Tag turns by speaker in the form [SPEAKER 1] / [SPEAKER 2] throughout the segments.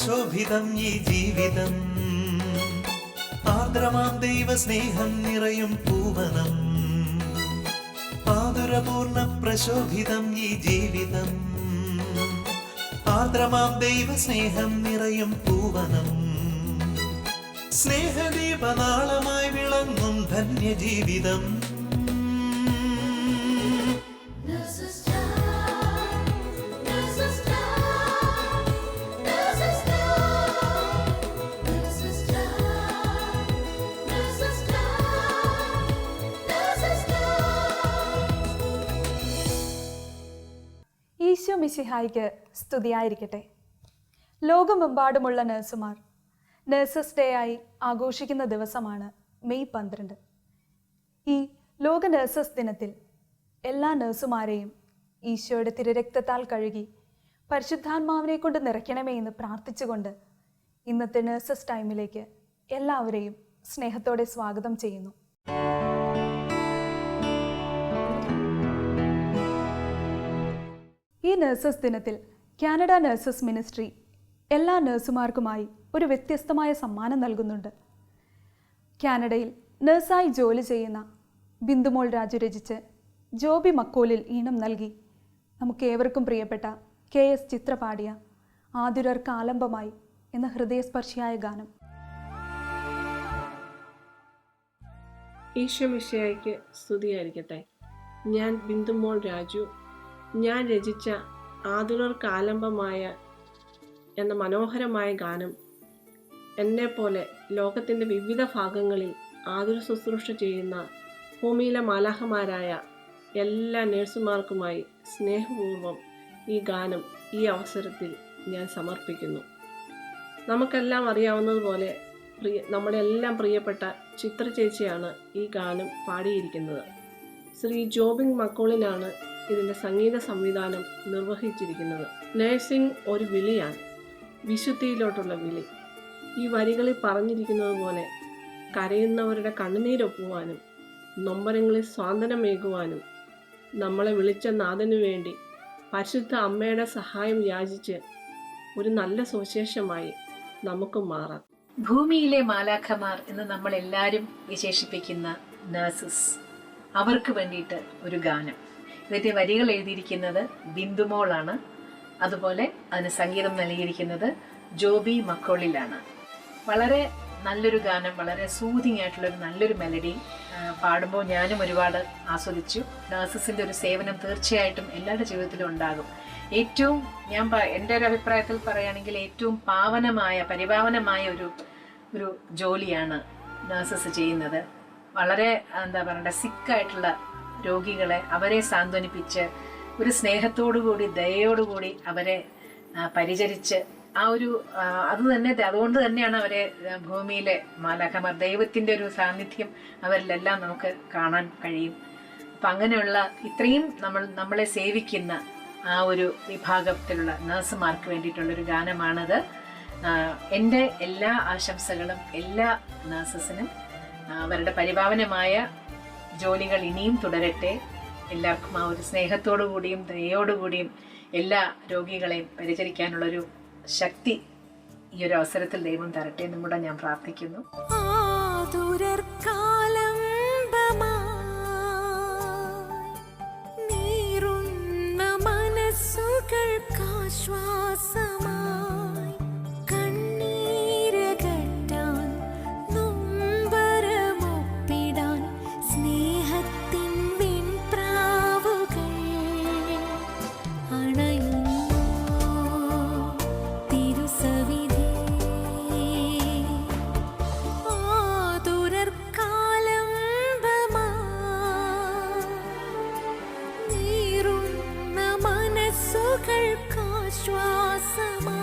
[SPEAKER 1] പ്രശോഭിതം ഈ ജീവിതം, ആർദ്രമാം ദൈവ സ്നേഹം നിറയും പൂവനം. ആതുരപൂർണ പ്രശോഭിതം ഈ ജീവിതം, ആർദ്രമാം ദൈവ സ്നേഹം നിറയും പൂവനം. സ്നേഹദീപനാളമായി വിളങ്ങും ധന്യജീവിതം.
[SPEAKER 2] ഈശോ മിശിഹായ്ക്ക് സ്തുതിയായിരിക്കട്ടെ. ലോകമെമ്പാടുമുള്ള നഴ്സുമാർ നഴ്സസ് ഡേ ആയി ആഘോഷിക്കുന്ന ദിവസമാണ് മെയ് 12. ഈ ലോക നഴ്സസ് ദിനത്തിൽ എല്ലാ നഴ്സുമാരെയും ഈശോയുടെ തിരുരക്തത്താൽ കഴുകി പരിശുദ്ധാത്മാവിനെ കൊണ്ട് നിറയ്ക്കണമേ എന്ന് പ്രാർത്ഥിച്ചുകൊണ്ട് ഇന്നത്തെ നഴ്സസ് ടൈമിലേക്ക് എല്ലാവരെയും സ്നേഹത്തോടെ സ്വാഗതം ചെയ്യുന്നു. ഈ നഴ്സസ് ദിനത്തിൽ കാനഡ നഴ്സസ് മിനിസ്ട്രി എല്ലാ നഴ്സുമാർക്കുമായി ഒരു വ്യത്യസ്തമായ സമ്മാനം നൽകുന്നുണ്ട്. കാനഡയിൽ നഴ്സായി ജോലി ചെയ്യുന്ന ബിന്ദുമോൾ രാജു രചിച്ച് ജോബി മക്കോലിൽ ഈണം നൽകി നമുക്കേവർക്കും പ്രിയപ്പെട്ട KS ചിത്ര പാടിയ ആതുരർക്ക് ആലംബമായി എന്ന ഹൃദയസ്പർശിയായ ഗാനം.
[SPEAKER 3] ഈശോ മിശിഹായ്ക്ക് സ്തുതിയായിരിക്കട്ടെ. ഞാൻ ബിന്ദുമോൾ രാജു. ഞാൻ രചിച്ച ആതുരർക്ക് ആലംബമായ എന്ന മനോഹരമായ ഗാനം എന്നെപ്പോലെ ലോകത്തിൻ്റെ വിവിധ ഭാഗങ്ങളിൽ ആതുര ശുശ്രൂഷ ചെയ്യുന്ന ഭൂമിയിലെ മാലാഖമാരായ എല്ലാ നേഴ്സുമാർക്കുമായി സ്നേഹപൂർവ്വം ഈ ഗാനം ഈ അവസരത്തിൽ ഞാൻ സമർപ്പിക്കുന്നു. നമുക്കെല്ലാം അറിയാവുന്നതുപോലെ നമ്മുടെ എല്ലാം പ്രിയപ്പെട്ട ചിത്ര ചേച്ചിയാണ് ഈ ഗാനം പാടിയിരിക്കുന്നത്. ശ്രീ ജോബിൻ മക്കോളിനാണ് ഇതിൻ്റെ സംഗീത സംവിധാനം നിർവഹിച്ചിരിക്കുന്നത്. നഴ്സിംഗ് ഒരു വിളിയാണ്, വിശുദ്ധിയിലോട്ടുള്ള വിളി. ഈ വരികളിൽ പറഞ്ഞിരിക്കുന്നത് പോലെ കരയുന്നവരുടെ കണ്ണുനീരൊപ്പുവാനും നൊമ്പരങ്ങളിൽ സ്വാന്തനമേകുവാനും നമ്മളെ വിളിച്ച നാഥനു വേണ്ടി പരിശുദ്ധ അമ്മയുടെ സഹായം യാചിച്ച് ഒരു നല്ല സുവിശേഷമായി നമുക്ക് മാറാം.
[SPEAKER 4] ഭൂമിയിലെ മാലാഖമാർ എന്ന് നമ്മൾ എല്ലാവരും വിശേഷിപ്പിക്കുന്ന നഴ്സസ്, അവർക്ക് വേണ്ടിയിട്ട് ഒരു ഗാനം. ഇതിൻ്റെ വരികൾ എഴുതിയിരിക്കുന്നത് ബിന്ദുമോളാണ്. അതുപോലെ അതിന് സംഗീതം നൽകിയിരിക്കുന്നത് ജോബി മക്കോളിലാണ്. വളരെ നല്ലൊരു ഗാനം, വളരെ സൂതിങ് ആയിട്ടുള്ളൊരു നല്ലൊരു മെലഡി. പാടുമ്പോൾ ഞാനും ഒരുപാട് ആസ്വദിച്ചു. നഴ്സസിൻ്റെ ഒരു സേവനം തീർച്ചയായിട്ടും എല്ലാവരുടെ ജീവിതത്തിലും ഉണ്ടാകും. ഏറ്റവും എൻ്റെ ഒരു അഭിപ്രായത്തിൽ പറയുകയാണെങ്കിൽ ഏറ്റവും പരിപാവനമായ ഒരു ജോലിയാണ് നഴ്സസ് ചെയ്യുന്നത്. വളരെ സിക്കായിട്ടുള്ള രോഗികളെ അവരെ സാന്ത്വനിപ്പിച്ച് ഒരു സ്നേഹത്തോടുകൂടി ദയയോടുകൂടി അവരെ പരിചരിച്ച് അതുകൊണ്ട് തന്നെയാണ് അവരെ ഭൂമിയിലെ മാലാഖമാർ, ദൈവത്തിൻ്റെ ഒരു സാന്നിധ്യം അവരിലെല്ലാം നമുക്ക് കാണാൻ കഴിയും. അപ്പം അങ്ങനെയുള്ള ഇത്രയും നമ്മളെ സേവിക്കുന്ന ആ ഒരു വിഭാഗത്തിലുള്ള നഴ്സുമാർക്ക് വേണ്ടിയിട്ടുള്ളൊരു ഗാനമാണത്. എൻ്റെ എല്ലാ ആശംസകളും എല്ലാ നഴ്സസിനും. അവരുടെ പരിപാവനമായ ജോലികൾ ഇനിയും തുടരട്ടെ. എല്ലാവർക്കും ആ ഒരു സ്നേഹത്തോടു കൂടിയും ദയോടുകൂടിയും എല്ലാ രോഗികളെയും പരിചരിക്കാനുള്ളൊരു ശക്തി ഈ ഒരു അവസരത്തിൽ ദൈവം തരട്ടെ എന്നും കൂടെ ഞാൻ പ്രാർത്ഥിക്കുന്നു.
[SPEAKER 5] ശ്വാസമാ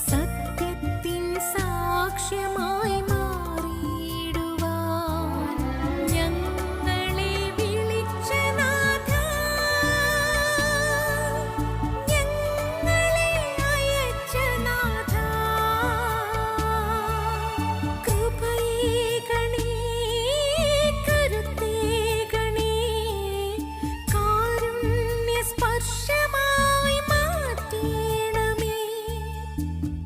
[SPEAKER 5] സത്യത്തിൻ സാക്ഷ്യമായി മാറിയിടുവാൻ ഞങ്ങളെ വിളിച്ച നാഥ, ഞങ്ങളെ അയച്ച നാഥ, കൃപയേകണേ, കരുത്തേകണേ, കാരുണ്യസ്പർശമായി മാറ്റണമേ,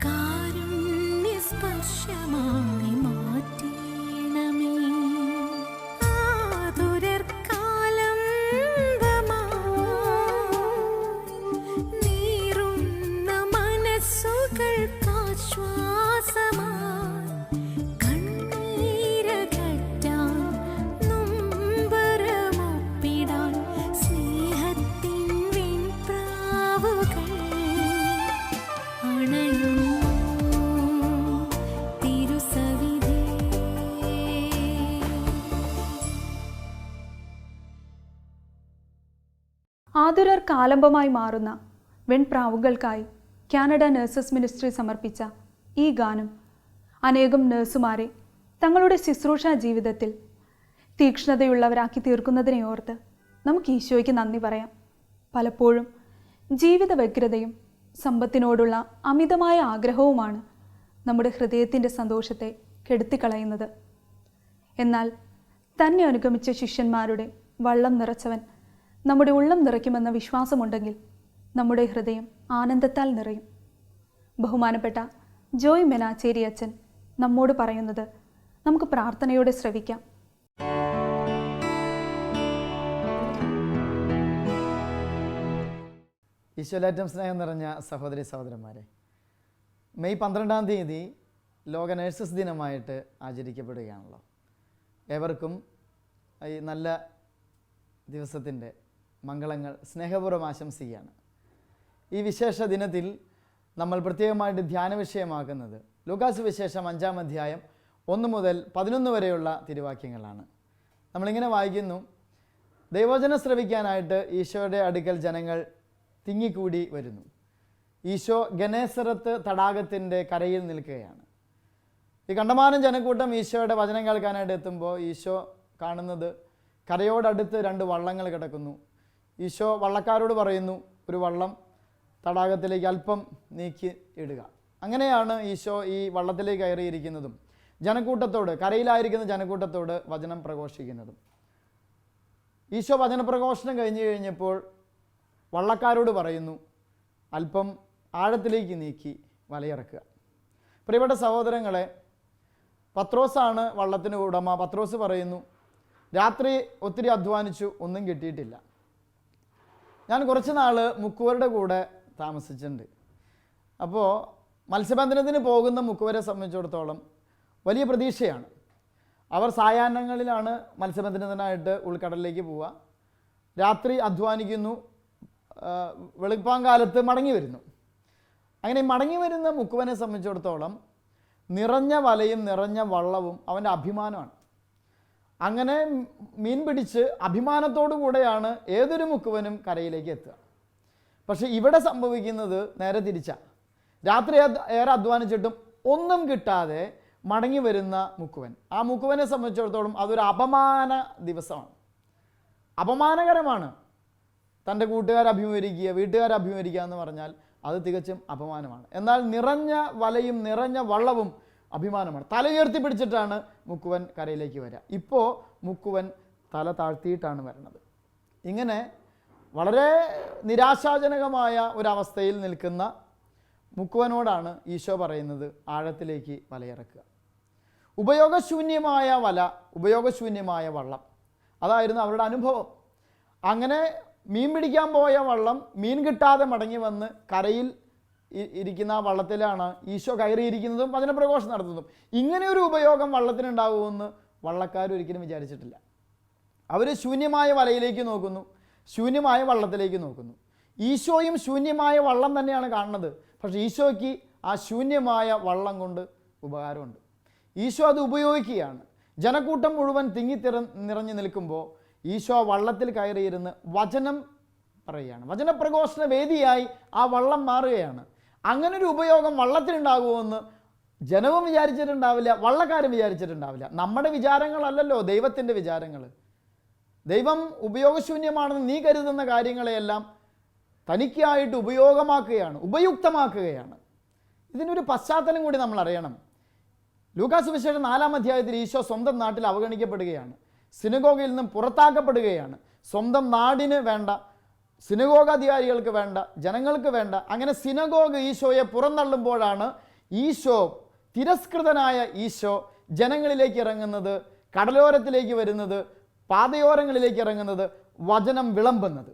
[SPEAKER 5] കാരുണ്യസ്പർശമായി മാറ്റണമേ. ആതുരർക്കാലംബമായി നീറുന്ന മനസ്സുകൾക്കാശ്വാസമായി കണ്ണീരകറ്റാൻ നൊമ്പരമൊപ്പിടാൻ സ്നേഹത്തിൻ വെൺപ്രാവുകൾ അണയുന്നു തിരുസവിധേ.
[SPEAKER 2] ആതുരർക്ക് ആലംബമായി മാറുന്ന വെൺപ്രാവുകൾക്കായി കാനഡ നഴ്സസ് മിനിസ്ട്രി സമർപ്പിച്ച ഈ ഗാനം അനേകം നഴ്സുമാരെ തങ്ങളുടെ ശുശ്രൂഷാ ജീവിതത്തിൽ തീക്ഷ്ണതയുള്ളവരാക്കി തീർക്കുന്നതിനെ ഓർത്ത് നമുക്ക് ഈശോയ്ക്ക് നന്ദി പറയാം. പലപ്പോഴും ജീവിത വ്യഗ്രതയും സമ്പത്തിനോടുള്ള അമിതമായ ആഗ്രഹവുമാണ് നമ്മുടെ ഹൃദയത്തിൻ്റെ സന്തോഷത്തെ കെടുത്തിക്കളയുന്നത്. എന്നാൽ തന്നെ അനുഗമിച്ച ശിഷ്യന്മാരുടെ വള്ളം നിറച്ചവൻ നമ്മുടെ ഉള്ളം നിറയ്ക്കുമെന്ന വിശ്വാസമുണ്ടെങ്കിൽ നമ്മുടെ ഹൃദയം ആനന്ദത്താൽ നിറയും. ബഹുമാനപ്പെട്ട ജോയ് മെനാച്ചേരി അച്ഛൻ നമ്മോട് പറയുന്നത് നമുക്ക് പ്രാർത്ഥനയോടെ ശ്രവിക്കാം.
[SPEAKER 6] ഈശോയിലേറ്റം സ്നേഹം നിറഞ്ഞ സഹോദരി സഹോദരന്മാരെ, മെയ് 12-ാം തീയതി ലോക നഴ്സസ് ദിനമായിട്ട് ആചരിക്കപ്പെടുകയാണല്ലോ. ഏവർക്കും ഈ നല്ല ദിവസത്തിൻ്റെ മംഗളങ്ങൾ സ്നേഹപൂർവ്വം ആശംസിക്കുകയാണ്. ഈ വിശേഷ ദിനത്തിൽ നമ്മൾ പ്രത്യേകമായിട്ട് ധ്യാന വിഷയമാക്കുന്നത് ലൂക്കാസ് വിശേഷം 5-ാം അധ്യായം 1 മുതൽ 11 വരെയുള്ള തിരുവാക്യങ്ങളാണ്. നമ്മളിങ്ങനെ വായിക്കുന്നു: ദൈവവചനം ശ്രവിക്കാനായിട്ട് ഈശോയുടെ അടുക്കൽ ജനങ്ങൾ തിങ്ങിക്കൂടി വരുന്നു. ഈശോ ഗനേസറത്ത് തടാകത്തിൻ്റെ കരയിൽ നിൽക്കുകയാണ്. ഈ കണ്ടമാനം ജനക്കൂട്ടം ഈശോയുടെ വചനം കേൾക്കാനായിട്ട് എത്തുമ്പോൾ ഈശോ കാണുന്നത് കരയോടടുത്ത് 2 വള്ളങ്ങൾ കിടക്കുന്നു. ഈശോ വള്ളക്കാരോട് പറയുന്നു, ഒരു വള്ളം തടാകത്തിലേക്ക് അല്പം നീക്കി ഇടുക. അങ്ങനെയാണ് ഈശോ ഈ വള്ളത്തിലേക്ക് കയറിയിരിക്കുന്നതും ജനക്കൂട്ടത്തോട്, കരയിലായിരിക്കുന്ന ജനക്കൂട്ടത്തോട് വചനം പ്രഘോഷിക്കുന്നതും. ഈശോ വചനപ്രഘോഷണം കഴിഞ്ഞപ്പോൾ വള്ളക്കാരോട് പറയുന്നു, അല്പം ആഴത്തിലേക്ക് നീക്കി വലയിറക്കുക. പ്രിയപ്പെട്ട സഹോദരങ്ങളെ, പത്രോസാണ് വള്ളത്തിന് ഉടമ. പത്രോസ് പറയുന്നു, രാത്രി ഒത്തിരി അധ്വാനിച്ചു, ഒന്നും കിട്ടിയിട്ടില്ല. ഞാൻ കുറച്ച് നാൾ മുക്കുവരുടെ കൂടെ താമസിച്ചിട്ടുണ്ട്. അപ്പോൾ മത്സ്യബന്ധനത്തിന് പോകുന്ന മുക്കുവരെ സംബന്ധിച്ചിടത്തോളം വലിയ പ്രതീക്ഷയാണ്. അവർ സായാഹ്നങ്ങളിലാണ് മത്സ്യബന്ധനത്തിനായിട്ട് ഉൾക്കടലിലേക്ക് പോവുക. രാത്രി അധ്വാനിക്കുന്നു, വെളുപ്പാങ്കാലത്ത് മടങ്ങി വരുന്നു. അങ്ങനെ മടങ്ങി വരുന്ന മുക്കുവനെ സംബന്ധിച്ചിടത്തോളം നിറഞ്ഞ വലയും നിറഞ്ഞ വള്ളവും അവൻ്റെ അഭിമാനമാണ്. അങ്ങനെ മീൻ പിടിച്ച് അഭിമാനത്തോടു കൂടെയാണ് ഏതൊരു മുക്കുവനും കരയിലേക്ക് എത്തുക. പക്ഷെ ഇവിടെ സംഭവിക്കുന്നത് നേരെ തിരിച്ചാണ്. രാത്രി ഏറെ അധ്വാനിച്ചിട്ടും ഒന്നും കിട്ടാതെ മടങ്ങി വരുന്ന മുക്കുവൻ. ആ മുക്കുവനെ സംബന്ധിച്ചിടത്തോളം അതൊരു അപമാന ദിവസമാണ്, അപമാനകരമാണ്. തൻ്റെ കൂട്ടുകാരെ അഭിമുഖീകരിക്കുക, വീട്ടുകാരെ അഭിമുഖീകരിക്കുക എന്ന് പറഞ്ഞാൽ അത് തികച്ചും അപമാനമാണ്. എന്നാൽ നിറഞ്ഞ വലയും നിറഞ്ഞ വള്ളവും അഭിമാനമാണ്. തല ഉയർത്തി പിടിച്ചിട്ടാണ് മുക്കുവൻ കരയിലേക്ക് വരിക. ഇപ്പോൾ മുക്കുവൻ തല താഴ്ത്തിയിട്ടാണ് വരുന്നത്. ഇങ്ങനെ വളരെ നിരാശാജനകമായ ഒരവസ്ഥയിൽ നിൽക്കുന്ന മുക്കുവനോടാണ് ഈശോ പറയുന്നത്, ആഴത്തിലേക്ക് വലയിറക്കുക. ഉപയോഗശൂന്യമായ വല, ഉപയോഗശൂന്യമായ വള്ളം, അതായിരുന്നു അവരുടെ അനുഭവം. അങ്ങനെ മീൻ പിടിക്കാൻ പോയ വള്ളം മീൻ കിട്ടാതെ മടങ്ങി വന്ന് കരയിൽ ഇരിക്കുന്ന ആ വള്ളത്തിലാണ് ഈശോ കയറിയിരിക്കുന്നതും വചനപ്രഘോഷണം നടത്തുന്നതും. ഇങ്ങനെയൊരു ഉപയോഗം വള്ളത്തിനുണ്ടാകുമെന്ന് വള്ളക്കാർ ഒരിക്കലും വിചാരിച്ചിട്ടില്ല. അവർ ശൂന്യമായ വലയിലേക്ക് നോക്കുന്നു, ശൂന്യമായ വള്ളത്തിലേക്ക് നോക്കുന്നു. ഈശോയും ശൂന്യമായ വള്ളം തന്നെയാണ് കാണുന്നത്. പക്ഷേ ഈശോയ്ക്ക് ആ ശൂന്യമായ വള്ളം കൊണ്ട് ഉപകാരമുണ്ട്. ഈശോ അത് ഉപയോഗിക്കുകയാണ്. ജനക്കൂട്ടം മുഴുവൻ നിറഞ്ഞു നിൽക്കുമ്പോൾ ഈശോ വള്ളത്തിൽ കയറിയിരുന്ന് വചനം പറയുകയാണ്. വചനപ്രഘോഷണ വേദിയായി ആ വള്ളം മാറുകയാണ്. അങ്ങനൊരു ഉപയോഗം വള്ളത്തിനുണ്ടാകുമെന്ന് ജനവും വിചാരിച്ചിട്ടുണ്ടാവില്ല, വള്ളക്കാരും വിചാരിച്ചിട്ടുണ്ടാവില്ല. നമ്മുടെ വിചാരങ്ങളല്ലല്ലോ ദൈവത്തിൻ്റെ വിചാരങ്ങൾ. ദൈവം ഉപയോഗശൂന്യമാണെന്ന് നീ കരുതുന്ന കാര്യങ്ങളെയെല്ലാം തനിക്കായിട്ട് ഉപയുക്തമാക്കുകയാണ്. ഇതിനൊരു പശ്ചാത്തലം കൂടി നമ്മൾ അറിയണം. ലൂക്കാസ് സുവിശേഷം 4-ാം അധ്യായത്തിൽ ഈശോ സ്വന്തം നാട്ടിൽ അവഗണിക്കപ്പെടുകയാണ്, സിനഗോഗയിൽ നിന്നും പുറത്താക്കപ്പെടുകയാണ്. സ്വന്തം നാടിന് വേണ്ട, സിനഗോഗാധികാരികൾക്ക് വേണ്ട, ജനങ്ങൾക്ക് വേണ്ട. അങ്ങനെ സിനഗോഗ് ഈശോയെ പുറന്തള്ളുമ്പോഴാണ് ഈശോ, തിരസ്കൃതനായ ഈശോ, ജനങ്ങളിലേക്ക് ഇറങ്ങുന്നത്, കടലോരത്തിലേക്ക് വരുന്നത്, പാതയോരങ്ങളിലേക്ക് ഇറങ്ങുന്നത്, വചനം വിളമ്പുന്നത്.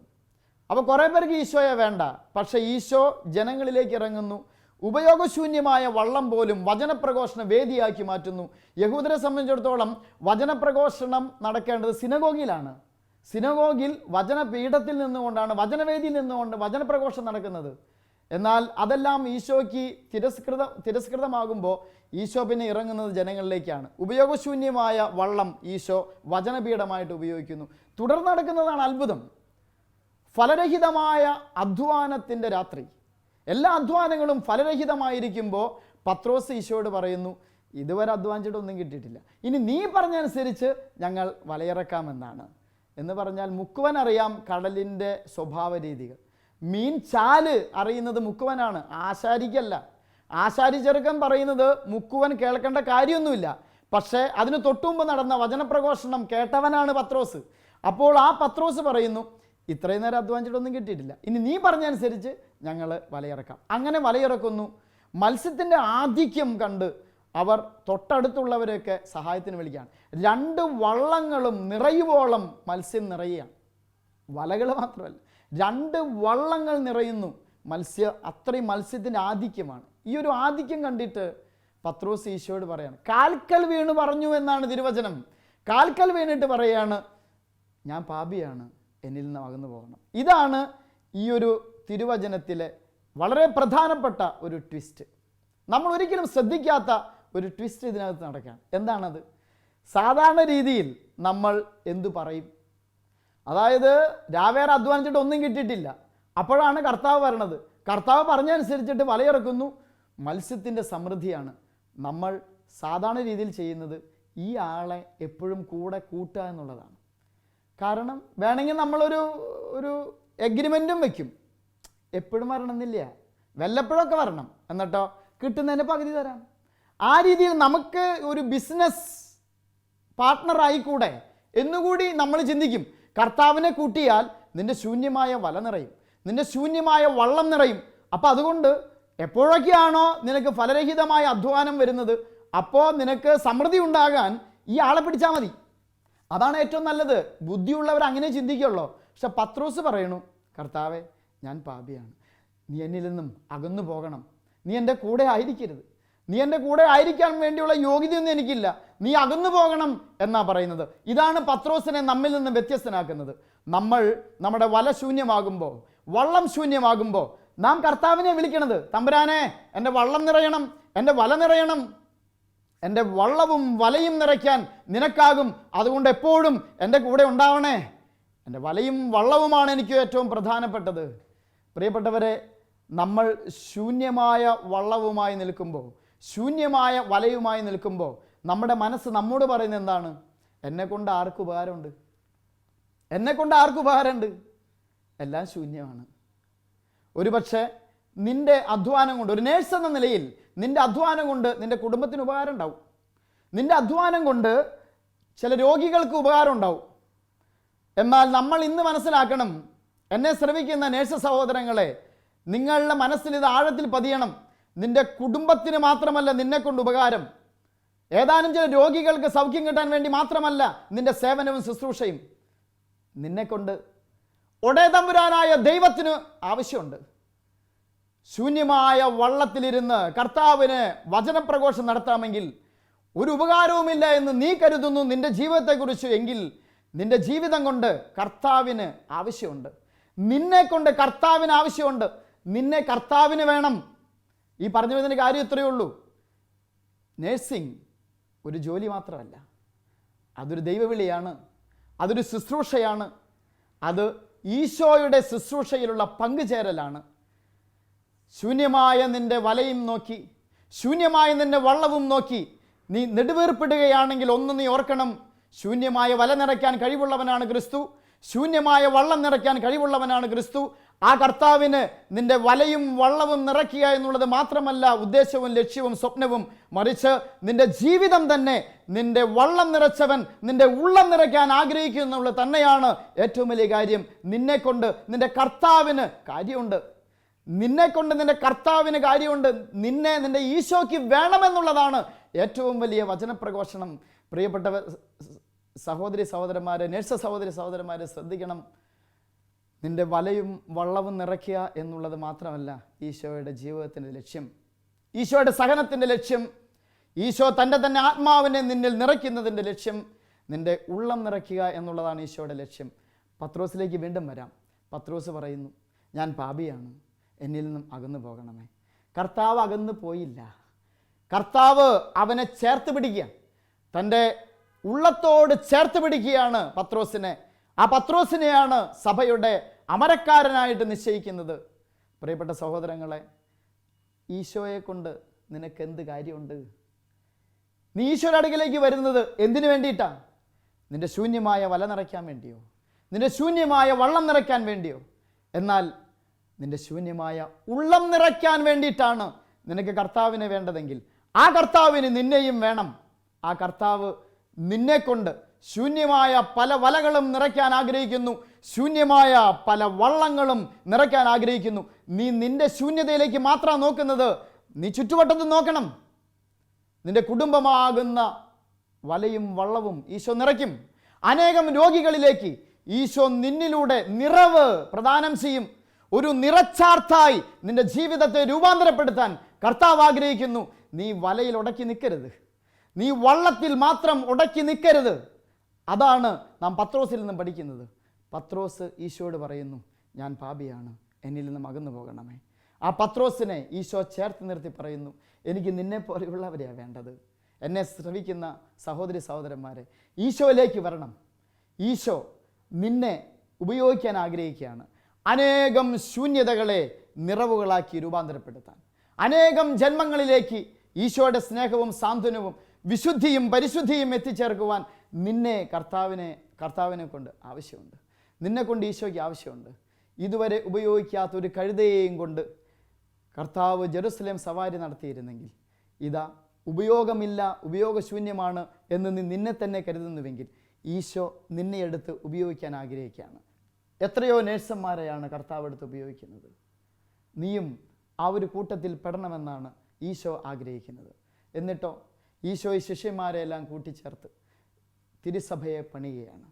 [SPEAKER 6] അപ്പോൾ കുറേ പേർക്ക് ഈശോയെ വേണ്ട, പക്ഷേ ഈശോ ജനങ്ങളിലേക്ക് ഇറങ്ങുന്നു. ഉപയോഗശൂന്യമായ വള്ളം പോലും വചനപ്രഘോഷണ വേദിയാക്കി മാറ്റുന്നു. യഹൂദരെ സംബന്ധിച്ചിടത്തോളം വചനപ്രഘോഷണം നടക്കേണ്ടത് സിനഗോഗിലാണ്. സിനഗോഗിൽ വചനപീഠത്തിൽ നിന്നുകൊണ്ടാണ്, വചനവേദിയിൽ നിന്നുകൊണ്ട് വചനപ്രഘോഷണം നടക്കുന്നത്. എന്നാൽ അതെല്ലാം ഈശോയ്ക്ക് തിരസ്കൃതമാകുമ്പോൾ ഈശോ പിന്നെ ഇറങ്ങുന്നത് ജനങ്ങളിലേക്കാണ്. ഉപയോഗശൂന്യമായ വള്ളം ഈശോ വചനപീഠമായിട്ട് ഉപയോഗിക്കുന്നു. തുടർന്ന് നടക്കുന്നതാണ് അത്ഭുതം. ഫലരഹിതമായ അധ്വാനത്തിൻ്റെ രാത്രി. എല്ലാ അധ്വാനങ്ങളും ഫലരഹിതമായിരിക്കുമ്പോൾ പത്രോസ് ഈശോയോട് പറയുന്നു, ഇതുവരെ അധ്വാനിച്ചിട്ടൊന്നും കിട്ടിയിട്ടില്ല, ഇനി നീ പറഞ്ഞനുസരിച്ച് ഞങ്ങൾ വലയിറക്കാമെന്നാണ്. എന്ന് പറഞ്ഞാൽ മുക്കുവൻ അറിയാം കടലിൻ്റെ സ്വഭാവ രീതികൾ. മീൻ ചാല് അറിയുന്നത് മുക്കുവനാണ്, ആശാരിക്കല്ല. ആശാരി ചെറുക്കൻ പറയുന്നത് മുക്കുവൻ കേൾക്കേണ്ട കാര്യമൊന്നുമില്ല. പക്ഷേ അതിന് തൊട്ടുമുമ്പ് നടന്ന വചനപ്രഘോഷണം കേട്ടവനാണ് പത്രോസ്. അപ്പോൾ ആ പത്രോസ് പറയുന്നു, ഇത്രയും നേരം അധ്വാനിച്ചിട്ടൊന്നും കിട്ടിയിട്ടില്ല, ഇനി നീ പറഞ്ഞനുസരിച്ച് ഞങ്ങൾ വലയിറക്കാം. അങ്ങനെ വലയിറക്കുന്നു. മത്സ്യത്തിൻ്റെ ആധിക്യം കണ്ട് അവർ തൊട്ടടുത്തുള്ളവരെയൊക്കെ സഹായത്തിന് വിളിക്കുകയാണ്. 2 വള്ളങ്ങളും നിറയുവോളം മത്സ്യം നിറയുകയാണ്. വലകൾ മാത്രമല്ല, 2 വള്ളങ്ങൾ നിറയുന്നു. അത്രയും മത്സ്യത്തിൻ്റെ ആധിക്യമാണ്. ഈ ഒരു ആധിക്യം കണ്ടിട്ട് പത്രോസ് ഈശോയോട് പറയാണ്, കാൽക്കൽ വീണ് പറഞ്ഞു എന്നാണ് തിരുവചനം. കാൽക്കൽ വീണിട്ട് പറയാണ്, ഞാൻ പാപിയാണ്, എന്നിൽ നിന്ന് അകന്നു പോകണം. ഇതാണ് ഈ ഒരു തിരുവചനത്തിലെ വളരെ പ്രധാനപ്പെട്ട ഒരു ട്വിസ്റ്റ്. നമ്മൾ ഒരിക്കലും ശ്രദ്ധിക്കാത്ത ഒരു ട്വിസ്റ്റ് ഇതിനകത്ത് നടക്കുകയാണ്. എന്താണത്? സാധാരണ രീതിയിൽ നമ്മൾ എന്തു പറയും? അതായത് രാവേറെ അധ്വാനിച്ചിട്ട് ഒന്നും കിട്ടിയിട്ടില്ല, അപ്പോഴാണ് കർത്താവ് വരണത്. കർത്താവ് പറഞ്ഞനുസരിച്ചിട്ട് വലയിറക്കുന്നു, മത്സ്യത്തിൻ്റെ സമൃദ്ധിയാണ്. നമ്മൾ സാധാരണ രീതിയിൽ ചെയ്യുന്നത് ഈ ആളെ എപ്പോഴും കൂടെ കൂട്ടുക എന്നുള്ളതാണ്. കാരണം വേണമെങ്കിൽ നമ്മളൊരു എഗ്രിമെൻറ്റും വയ്ക്കും, എപ്പോഴും വരണമെന്നില്ല, വല്ലപ്പോഴൊക്കെ വരണം, എന്നിട്ടോ കിട്ടുന്നതിന് പകുതി തരാം. ആ രീതിയിൽ നമുക്ക് ഒരു ബിസിനസ് പാർട്ട്ണറായിക്കൂടെ എന്നുകൂടി നമ്മൾ ചിന്തിക്കും. കർത്താവിനെ കൂട്ടിയാൽ നിൻ്റെ ശൂന്യമായ വല നിറയും, നിൻ്റെ ശൂന്യമായ വള്ളം നിറയും. അപ്പോൾ അതുകൊണ്ട് എപ്പോഴൊക്കെയാണോ നിനക്ക് ഫലരഹിതമായ അധ്വാനം വരുന്നത്, അപ്പോൾ നിനക്ക് സമൃദ്ധി ഉണ്ടാകാൻ ഈ ആളെ പിടിച്ചാൽ മതി. അതാണ് ഏറ്റവും നല്ലത്. ബുദ്ധിയുള്ളവർ അങ്ങനെ ചിന്തിക്കുള്ളൂ. പക്ഷെ പത്രോസ് പറയണു, കർത്താവേ, ഞാൻ പാപിയാണ്, നീ എന്നിൽ നിന്നും അകന്നു പോകണം, നീ എൻ്റെ കൂടെ ആയിരിക്കരുത്, നീ എൻ്റെ കൂടെ ആയിരിക്കാൻ വേണ്ടിയുള്ള യോഗ്യതയൊന്നും എനിക്കില്ല, നീ അകന്നു പോകണം എന്നാ പറയുന്നത്. ഇതാണ് പത്രോസിനെ നമ്മിൽ നിന്ന് വ്യത്യസ്തനാക്കുന്നത്. നമ്മൾ നമ്മുടെ വല ശൂന്യമാകുമ്പോൾ, വള്ളം ശൂന്യമാകുമ്പോൾ നാം കർത്താവിനെ വിളിക്കണത്, തമ്പുരാനെ എൻ്റെ വള്ളം നിറയണം, എൻ്റെ വല നിറയണം, എൻ്റെ വള്ളവും വലയും നിറയ്ക്കാൻ നിനക്കാകും, അതുകൊണ്ട് എപ്പോഴും എൻ്റെ കൂടെ ഉണ്ടാവണേ. എൻ്റെ വലയും വള്ളവുമാണ് എനിക്ക് ഏറ്റവും പ്രധാനപ്പെട്ടത്. പ്രിയപ്പെട്ടവരെ, നമ്മൾ ശൂന്യമായ വള്ളവുമായി നിൽക്കുമ്പോൾ, ശൂന്യമായ വലയുമായി നിൽക്കുമ്പോൾ നമ്മുടെ മനസ്സ് നമ്മോട് പറയുന്നത് എന്താണ്? എന്നെക്കൊണ്ട് ആർക്ക് ഉപകാരമുണ്ട്? എന്നെക്കൊണ്ട് ആർക്ക് ഉപകാരമുണ്ട്? എല്ലാം ശൂന്യമാണ്. ഒരുപക്ഷെ നിൻ്റെ അധ്വാനം കൊണ്ട്, ഒരു നേഴ്സ് എന്ന നിലയിൽ നിൻ്റെ അധ്വാനം കൊണ്ട് നിൻ്റെ കുടുംബത്തിന് ഉപകാരം ഉണ്ടാവും. നിൻ്റെ അധ്വാനം കൊണ്ട് ചില രോഗികൾക്ക് ഉപകാരം ഉണ്ടാവും. എന്നാൽ നമ്മൾ ഇന്ന് മനസ്സിലാക്കണം, എന്നെ ശ്രമിക്കുന്ന നേഴ്സ് സഹോദരങ്ങളെ, നിങ്ങളുടെ മനസ്സിൽ ഇത് ആഴത്തിൽ പതിയണം. നിൻ്റെ കുടുംബത്തിന് മാത്രമല്ല നിന്നെക്കൊണ്ട് ഉപകാരം, ഏതാനും ചില രോഗികൾക്ക് സൗഖ്യം കിട്ടാൻ വേണ്ടി മാത്രമല്ല നിൻ്റെ സേവനവും ശുശ്രൂഷയും, നിന്നെക്കൊണ്ട് ഒടേതമ്പുരാനായ ദൈവത്തിന് ആവശ്യമുണ്ട്. ശൂന്യമായ വള്ളത്തിലിരുന്ന് കർത്താവിന് വചനപ്രഘോഷം നടത്താമെങ്കിൽ ഒരു ഉപകാരവുമില്ല എന്ന് നീ കരുതുന്നു നിൻ്റെ ജീവിതത്തെക്കുറിച്ച്, എങ്കിൽ നിൻ്റെ ജീവിതം കൊണ്ട് കർത്താവിന് ആവശ്യമുണ്ട്. നിന്നെ കൊണ്ട് കർത്താവിന് ആവശ്യമുണ്ട്. നിന്നെ കർത്താവിന് വേണം. ഈ പറഞ്ഞു വരുന്നതിൻ്റെ കാര്യം ഇത്രയേ ഉള്ളൂ. നേഴ്സിംഗ് ഒരു ജോലി മാത്രമല്ല, അതൊരു ദൈവവിളിയാണ്, അതൊരു ശുശ്രൂഷയാണ്, അത് ഈശോയുടെ ശുശ്രൂഷയിലുള്ള പങ്കുചേരലാണ്. ശൂന്യമായ നിന്റെ വലയും നോക്കി, ശൂന്യമായ നിന്റെ വള്ളവും നോക്കി നീ നെടുവേർപ്പെടുകയാണെങ്കിൽ ഒന്ന് നീ ഓർക്കണം, ശൂന്യമായ വല നിറയ്ക്കാൻ കഴിവുള്ളവനാണ് ക്രിസ്തു, ശൂന്യമായ വള്ളം നിറയ്ക്കാൻ കഴിവുള്ളവനാണ് ക്രിസ്തു. ആ കർത്താവിന് നിന്റെ വലയും വള്ളവും നിറയ്ക്കുക എന്നുള്ളത് മാത്രമല്ല ഉദ്ദേശവും ലക്ഷ്യവും സ്വപ്നവും, മറിച്ച് നിന്റെ ജീവിതം തന്നെ നിന്റെ വള്ളം നിറച്ചവൻ നിന്റെ ഉള്ളം നിറയ്ക്കാൻ ആഗ്രഹിക്കുന്നുള്ളത് തന്നെയാണ് ഏറ്റവും വലിയ കാര്യം. നിന്നെക്കൊണ്ട് നിന്റെ കർത്താവിന് കാര്യമുണ്ട്, നിന്നെക്കൊണ്ട് നിന്റെ കർത്താവിന് കാര്യമുണ്ട്. നിന്നെ നിന്റെ ഈശോയ്ക്ക് വേണമെന്നുള്ളതാണ് ഏറ്റവും വലിയ വചനപ്രഘോഷണം. പ്രിയപ്പെട്ട സഹോദരി സഹോദരന്മാരെ, നേഴ്സ സഹോദരി സഹോദരന്മാരെ, ശ്രദ്ധിക്കണം. നിന്റെ വലയും വള്ളവും നിറയ്ക്കുക എന്നുള്ളത് മാത്രമല്ല ഈശോയുടെ ജീവിതത്തിൻ്റെ ലക്ഷ്യം, ഈശോയുടെ സഹനത്തിൻ്റെ ലക്ഷ്യം, ഈശോ തൻ്റെ തന്നെ ആത്മാവിനെ നിന്നിൽ നിറയ്ക്കുന്നതിൻ്റെ ലക്ഷ്യം. നിന്റെ ഉള്ളം നിറയ്ക്കുക എന്നുള്ളതാണ് ഈശോയുടെ ലക്ഷ്യം. പത്രോസിലേക്ക് വീണ്ടും വരാം. പത്രോസ് പറയുന്നു, ഞാൻ പാപിയാണ്, എന്നിൽ നിന്നും അകന്നു പോകണമേ. കർത്താവ് അകന്നു പോയില്ല. കർത്താവ് അവനെ ചേർത്ത് പിടിക്കുക, തൻ്റെ ഉള്ളത്തോട് ചേർത്ത് പിടിക്കുകയാണ് പത്രോസിനെ. ആ പത്രോസിനെയാണ് സഭയുടെ അമരക്കാരനായിട്ട് നിശ്ചയിക്കുന്നത്. പ്രിയപ്പെട്ട സഹോദരങ്ങളെ, ഈശോയെ കൊണ്ട് നിനക്ക് എന്ത് കാര്യമുണ്ട്? നീ ഈശോയുടെ അടുക്കലേക്ക് വരുന്നത് എന്തിനു വേണ്ടിയിട്ടാണ്? നിന്റെ ശൂന്യമായ വല നിറയ്ക്കാൻ വേണ്ടിയോ? നിന്റെ ശൂന്യമായ വള്ളം നിറയ്ക്കാൻ വേണ്ടിയോ? എന്നാൽ നിന്റെ ശൂന്യമായ ഉള്ളം നിറയ്ക്കാൻ വേണ്ടിയിട്ടാണ് നിനക്ക് കർത്താവിനെ വേണ്ടതെങ്കിൽ ആ കർത്താവിന് നിന്നെയും വേണം. ആ കർത്താവ് നിന്നെക്കൊണ്ട് ശൂന്യമായ പല വലകളും നിറയ്ക്കാൻ ആഗ്രഹിക്കുന്നു, ശൂന്യമായ പല വള്ളങ്ങളും നിറയ്ക്കാൻ ആഗ്രഹിക്കുന്നു. നീ നിന്റെ ശൂന്യതയിലേക്ക് മാത്രമാണ് നോക്കുന്നത്, നീ ചുറ്റുവട്ടത്ത് നോക്കണം. നിന്റെ കുടുംബമാകുന്ന വലയും വള്ളവും ഈശോ നിറയ്ക്കും. അനേകം രോഗികളിലേക്ക് ഈശോ നിന്നിലൂടെ നിറവ് പ്രദാനം ചെയ്യും. ഒരു നിറച്ചാർത്തായി നിന്റെ ജീവിതത്തെ രൂപാന്തരപ്പെടുത്താൻ കർത്താവ് ആഗ്രഹിക്കുന്നു. നീ വലയിൽ ഉടക്കി നിൽക്കരുത്, നീ വള്ളത്തിൽ മാത്രം ഉടക്കി നിൽക്കരുത്. അതാണ് നാം പത്രോസിൽ നിന്നും പഠിക്കുന്നത്. പത്രോസ് ഈശോയോട് പറയുന്നു, ഞാൻ പാപിയാണ്, എന്നിൽ നിന്നും അകന്നു പോകണമേ. ആ പത്രോസിനെ ഈശോ ചേർത്ത് നിർത്തി പറയുന്നു, എനിക്ക് നിന്നെ പോലെയുള്ളവരെയാണ് വേണ്ടത്. എന്നെ ശ്രവിക്കുന്ന സഹോദരി സഹോദരന്മാരെ, ഈശോയിലേക്ക് വരണം. ഈശോ നിന്നെ ഉപയോഗിക്കാൻ ആഗ്രഹിക്കുകയാണ്. അനേകം ശൂന്യതകളെ നിറവുകളാക്കി രൂപാന്തരപ്പെടുത്താൻ, അനേകം ജന്മങ്ങളിലേക്ക് ഈശോയുടെ സ്നേഹവും സാന്ത്വനവും വിശുദ്ധിയും പരിശുദ്ധിയും എത്തിച്ചേർക്കുവാൻ നിന്നെ കർത്താവിനെ കൊണ്ട് ആവശ്യമുണ്ട്. നിന്നെ കൊണ്ട് ഈശോയ്ക്ക് ആവശ്യമുണ്ട്. ഇതുവരെ ഉപയോഗിക്കാത്ത ഒരു കഴുതയെയും കൊണ്ട് കർത്താവ് ജെറുസലേം സവാരി നടത്തിയിരുന്നെങ്കിൽ, ഇതാ ഉപയോഗമില്ല, ഉപയോഗശൂന്യമാണ് എന്ന് നീ നിന്നെ തന്നെ കരുതുന്നുവെങ്കിൽ ഈശോ നിന്നെ എടുത്ത് ഉപയോഗിക്കാൻ ആഗ്രഹിക്കുകയാണ്. എത്രയോ നേഴ്സന്മാരെയാണ് കർത്താവ് എടുത്ത് ഉപയോഗിക്കുന്നത്. നീയും ആ ഒരു കൂട്ടത്തിൽ പെടണമെന്നാണ് ഈശോ ആഗ്രഹിക്കുന്നത്. എന്നിട്ടോ ഈശോ ഈ ശിഷ്യന്മാരെ എല്ലാം കൂട്ടിച്ചേർത്ത് തിരുസഭയെ പണിയുകയാണ്.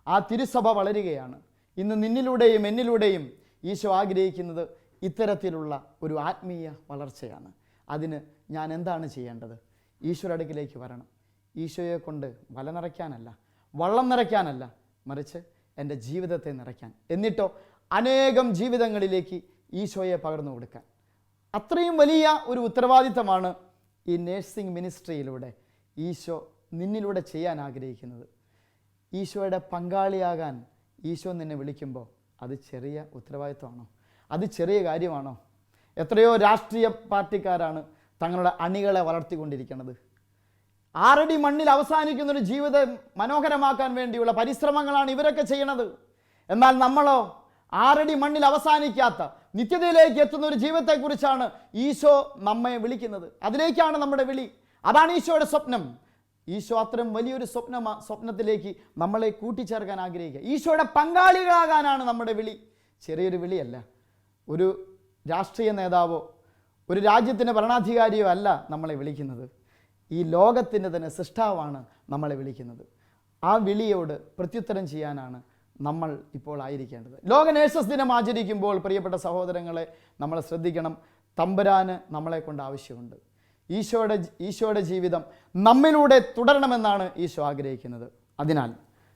[SPEAKER 6] ആ തിരുസഭ വളരുകയാണ്. ഇന്ന് നിന്നിലൂടെയും എന്നിലൂടെയും ഈശോ ആഗ്രഹിക്കുന്നത് ഇത്തരത്തിലുള്ള ഒരു ആത്മീയ വളർച്ചയാണ്. അതിന് ഞാൻ എന്താണ് ചെയ്യേണ്ടത്? ഈശോയുടെ അടുക്കിലേക്ക് വരണം. ഈശോയെ കൊണ്ട് വല നിറയ്ക്കാനല്ല, വള്ളം നിറയ്ക്കാനല്ല, മറിച്ച് എൻ്റെ ജീവിതത്തെ നിറയ്ക്കാൻ. എന്നിട്ടോ അനേകം ജീവിതങ്ങളിലേക്ക് ഈശോയെ പകർന്നു കൊടുക്കാൻ. അത്രയും വലിയ ഒരു ഉത്തരവാദിത്തമാണ് ഈ നേഴ്സിംഗ് മിനിസ്ട്രിയിലൂടെ ഈശോ നിന്നിലൂടെ ചെയ്യാൻ ആഗ്രഹിക്കുന്നത്. ഈശോയുടെ പങ്കാളിയാകാൻ ഈശോ നിന്നെ വിളിക്കുമ്പോൾ അത് ചെറിയ ഉത്തരവാദിത്തമാണോ? അത് ചെറിയ കാര്യമാണോ? എത്രയോ രാഷ്ട്രീയ പാർട്ടിക്കാരാണ് തങ്ങളുടെ അണികളെ വളർത്തിക്കൊണ്ടിരിക്കുന്നത്. 6 അടി മണ്ണിൽ അവസാനിക്കുന്നൊരു ജീവിതം മനോഹരമാക്കാൻ വേണ്ടിയുള്ള പരിശ്രമങ്ങളാണ് ഇവരൊക്കെ ചെയ്യണത്. എന്നാൽ നമ്മളോ 6 അടി മണ്ണിൽ അവസാനിക്കാത്ത നിത്യതയിലേക്ക് എത്തുന്ന ഒരു ജീവിതത്തെക്കുറിച്ചാണ് ഈശോ നമ്മെ വിളിക്കുന്നത്. അതിലേക്കാണ് നമ്മുടെ വിളി. അതാണ് ഈശോയുടെ സ്വപ്നം. ഈശോ അത്തരം വലിയൊരു സ്വപ്നത്തിലേക്ക് നമ്മളെ കൂട്ടിച്ചേർക്കാൻ ആഗ്രഹിക്കുക. ഈശോയുടെ പങ്കാളികളാകാനാണ് നമ്മുടെ വിളി. ചെറിയൊരു വിളിയല്ല. ഒരു രാഷ്ട്രീയ നേതാവോ ഒരു രാജ്യത്തിൻ്റെ ഭരണാധികാരിയോ അല്ല നമ്മളെ വിളിക്കുന്നത്. ഈ ലോകത്തിൻ്റെ തന്നെ സൃഷ്ടാവാണ് നമ്മളെ വിളിക്കുന്നത്. ആ വിളിയോട് പ്രത്യുത്തരം ചെയ്യാനാണ് നമ്മൾ ഇപ്പോൾ ആയിരിക്കേണ്ടത്. ലോക നേഴ്സസ് ദിനം ആചരിക്കുമ്പോൾ പ്രിയപ്പെട്ട നമ്മൾ ശ്രദ്ധിക്കണം. തമ്പുരാന് നമ്മളെ കൊണ്ട് ആവശ്യമുണ്ട്. ഈശോയുടെ ജീവിതം നമ്മിലൂടെ തുടരണമെന്നാണ് ഈശോ ആഗ്രഹിക്കുന്നത്. അതിനാൽ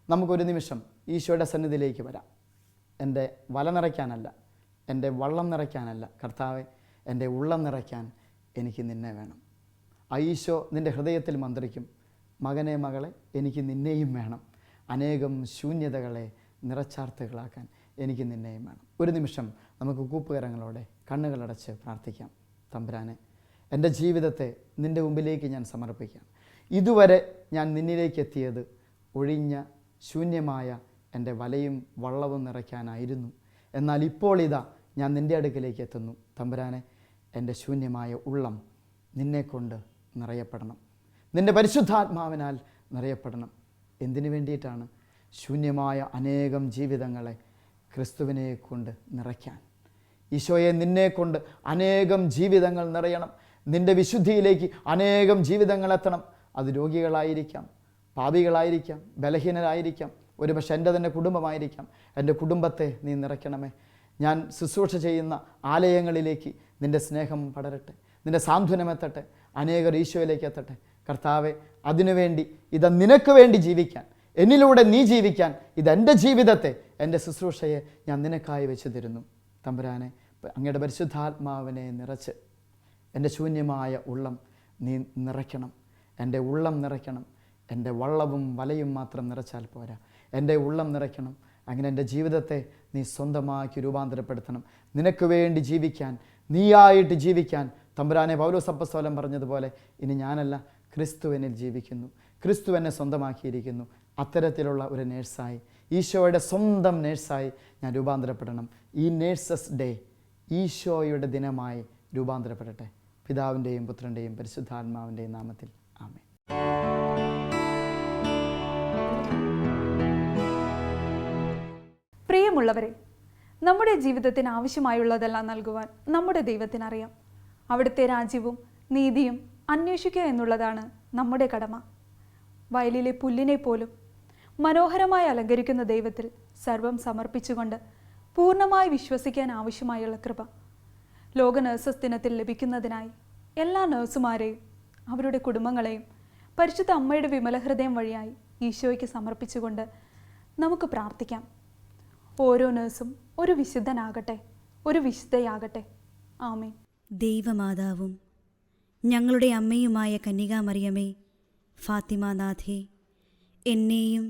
[SPEAKER 6] നമുക്കൊരു നിമിഷം ഈശോയുടെ സന്നിധിയിലേക്ക് വരാം. എൻ്റെ വല നിറയ്ക്കാനല്ല, എൻ്റെ വള്ളം നിറയ്ക്കാനല്ല കർത്താവെ, എൻ്റെ ഉള്ളം നിറയ്ക്കാൻ എനിക്ക് നിന്നെ വേണം. ആ ഈശോ നിൻ്റെ ഹൃദയത്തിൽ മന്ത്രിക്കും, മകനെ മകളെ എനിക്ക് നിന്നെയും വേണം. അനേകം ശൂന്യതകളെ നിറച്ചാർത്തുകളാക്കാൻ എനിക്ക് നിന്നെയും വേണം. ഒരു നിമിഷം നമുക്ക് കൂപ്പുകരങ്ങളോടെ കണ്ണുകളടച്ച് പ്രാർത്ഥിക്കാം. തമ്പുരാനെ, എൻ്റെ ജീവിതത്തെ നിൻ്റെ മുമ്പിലേക്ക് ഞാൻ സമർപ്പിക്കാം. ഇതുവരെ ഞാൻ നിന്നിലേക്ക് എത്തിയത് ഒഴിഞ്ഞ ശൂന്യമായ എൻ്റെ വലയും വള്ളവും നിറയ്ക്കാനായിരുന്നു. എന്നാൽ ഇപ്പോൾ ഇതാ ഞാൻ നിൻ്റെ അടുക്കിലേക്ക് എത്തുന്നു. തമ്പുരാനെ, എൻ്റെ ശൂന്യമായ ഉള്ളം നിന്നെക്കൊണ്ട് നിറയപ്പെടണം, നിൻ്റെ പരിശുദ്ധാത്മാവിനാൽ നിറയപ്പെടണം. എന്തിനു വേണ്ടിയിട്ടാണ്? ശൂന്യമായ അനേകം ജീവിതങ്ങളെ ക്രിസ്തുവിനെ കൊണ്ട് നിറയ്ക്കാൻ. ഈശോയെ, നിന്നെക്കൊണ്ട് അനേകം ജീവിതങ്ങൾ നിറയണം. നിൻ്റെ വിശുദ്ധിയിലേക്ക് അനേകം ജീവിതങ്ങൾ എത്തണം. അത് രോഗികളായിരിക്കാം, പാപികളായിരിക്കാം, ബലഹീനരായിരിക്കാം, ഒരുപക്ഷെ എൻ്റെ തന്നെ കുടുംബമായിരിക്കാം. എൻ്റെ കുടുംബത്തെ നീ നിറയ്ക്കണമേ. ഞാൻ ശുശ്രൂഷ ചെയ്യുന്ന ആലയങ്ങളിലേക്ക് നിൻ്റെ സ്നേഹം പടരട്ടെ, നിൻ്റെ സാന്ത്വനമെത്തട്ടെ, അനേകർ ഈശോയിലേക്ക് എത്തട്ടെ. കർത്താവെ, അതിനുവേണ്ടി ഇത് നിനക്ക് വേണ്ടി ജീവിക്കാൻ, എന്നിലൂടെ നീ ജീവിക്കാൻ, ഇതെൻ്റെ ജീവിതത്തെ, എൻ്റെ ശുശ്രൂഷയെ ഞാൻ നിനക്കായി വെച്ച് തരുന്നു. തമ്പുരാനെ, അങ്ങയുടെ പരിശുദ്ധാത്മാവിനെ നിറച്ച് എൻ്റെ ശൂന്യമായ ഉള്ളം നീ നിറയ്ക്കണം. എൻ്റെ ഉള്ളം നിറയ്ക്കണം. എൻ്റെ വള്ളവും വലയും മാത്രം നിറച്ചാൽ പോരാ, എൻ്റെ ഉള്ളം നിറയ്ക്കണം. അങ്ങനെ എൻ്റെ ജീവിതത്തെ നീ സ്വന്തമാക്കി രൂപാന്തരപ്പെടുത്തണം. നിനക്ക് വേണ്ടി ജീവിക്കാൻ, നീയായിട്ട് ജീവിക്കാൻ. തമ്പുരാനെ, പൗലോസ് അപ്പോസ്തലൻ പറഞ്ഞതുപോലെ, ഇനി ഞാനല്ല, ക്രിസ്തു എന്നിൽ ജീവിക്കുന്നു, ക്രിസ്തു എന്നെ സ്വന്തമാക്കിയിരിക്കുന്നു. അത്തരത്തിലുള്ള ഒരു നേഴ്സായി, ഈശോയുടെ സ്വന്തം നേഴ്സായി ഞാൻ രൂപാന്തരപ്പെടണം. ഈ നേഴ്സസ് ഡേ ഈശോയുടെ ദിനമായി രൂപാന്തരപ്പെടട്ടെ. പിതാവിൻ്റെയും പുത്രൻ്റെയും പരിശുദ്ധാത്മാവിൻ്റെയും നാമത്തിൽ ആമേൻ.
[SPEAKER 2] പ്രിയമുള്ളവരെ, നമ്മുടെ ജീവിതത്തിന് ആവശ്യമായുള്ളതെല്ലാം നൽകുവാൻ നമ്മുടെ ദൈവത്തിനറിയാം. അവിടുത്തെ രാജ്യവും നീതിയും അന്വേഷിക്കുക എന്നുള്ളതാണ് നമ്മുടെ കടമ. വയലിലെ പുല്ലിനെ പോലും മനോഹരമായി അലങ്കരിക്കുന്ന ദൈവത്തിൽ സർവം സമർപ്പിച്ചുകൊണ്ട് പൂർണ്ണമായി വിശ്വസിക്കാൻ ആവശ്യമായുള്ള കൃപ ലോക നഴ്സസ് ദിനത്തിൽ ലഭിക്കുന്നതിനായി എല്ലാ നഴ്സുമാരെയും അവരുടെ കുടുംബങ്ങളെയും പരിശുദ്ധ അമ്മയുടെ വിമല ഹൃദയം വഴിയായി ഈശോയ്ക്ക് സമർപ്പിച്ചുകൊണ്ട് നമുക്ക് പ്രാർത്ഥിക്കാം. ഓരോ നഴ്സും ഒരു വിശുദ്ധനാകട്ടെ, ഒരു വിശുദ്ധയാകട്ടെ. ആമേൻ.
[SPEAKER 7] ദൈവമാതാവും ഞങ്ങളുടെ അമ്മയുമായ കന്യകാമറിയമേ, ഫാത്തിമാനാഥേ, എന്നെയും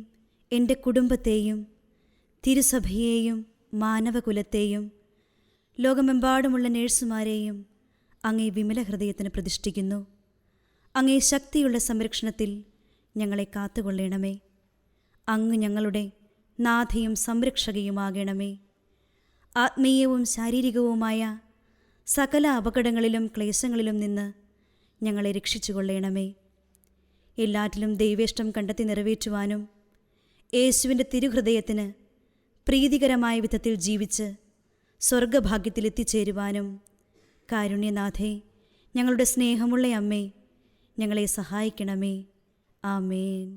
[SPEAKER 7] എൻ്റെ കുടുംബത്തെയും തിരുസഭയെയും മാനവകുലത്തെയും ലോകമെമ്പാടുമുള്ള നേഴ്സുമാരെയും അങ്ങേ വിമല ഹൃദയത്തിന് പ്രതിഷ്ഠിക്കുന്നു. അങ്ങേ ശക്തിയുള്ള സംരക്ഷണത്തിൽ ഞങ്ങളെ കാത്തുകൊള്ളണമേ. അങ്ങ് ഞങ്ങളുടെ നാഥയും സംരക്ഷകയുമാകണമേ. ആത്മീയവും ശാരീരികവുമായ സകല അപകടങ്ങളിലും ക്ലേശങ്ങളിലും നിന്ന് ഞങ്ങളെ രക്ഷിച്ചുകൊള്ളണമേ. എല്ലാറ്റിലും ദൈവേഷ്ടം കണ്ടെത്തി നിറവേറ്റുവാനും യേശുവിൻ്റെ തിരുഹൃദയത്തിന് പ്രീതികരമായ വിധത്തിൽ ജീവിച്ച് സ്വർഗഭാഗ്യത്തിൽ എത്തിച്ചേരുവാനും കാരുണ്യനാഥേ, ഞങ്ങളുടെ സ്നേഹമുള്ള അമ്മേ, ഞങ്ങളെ സഹായിക്കണമേ. ആമേൻ.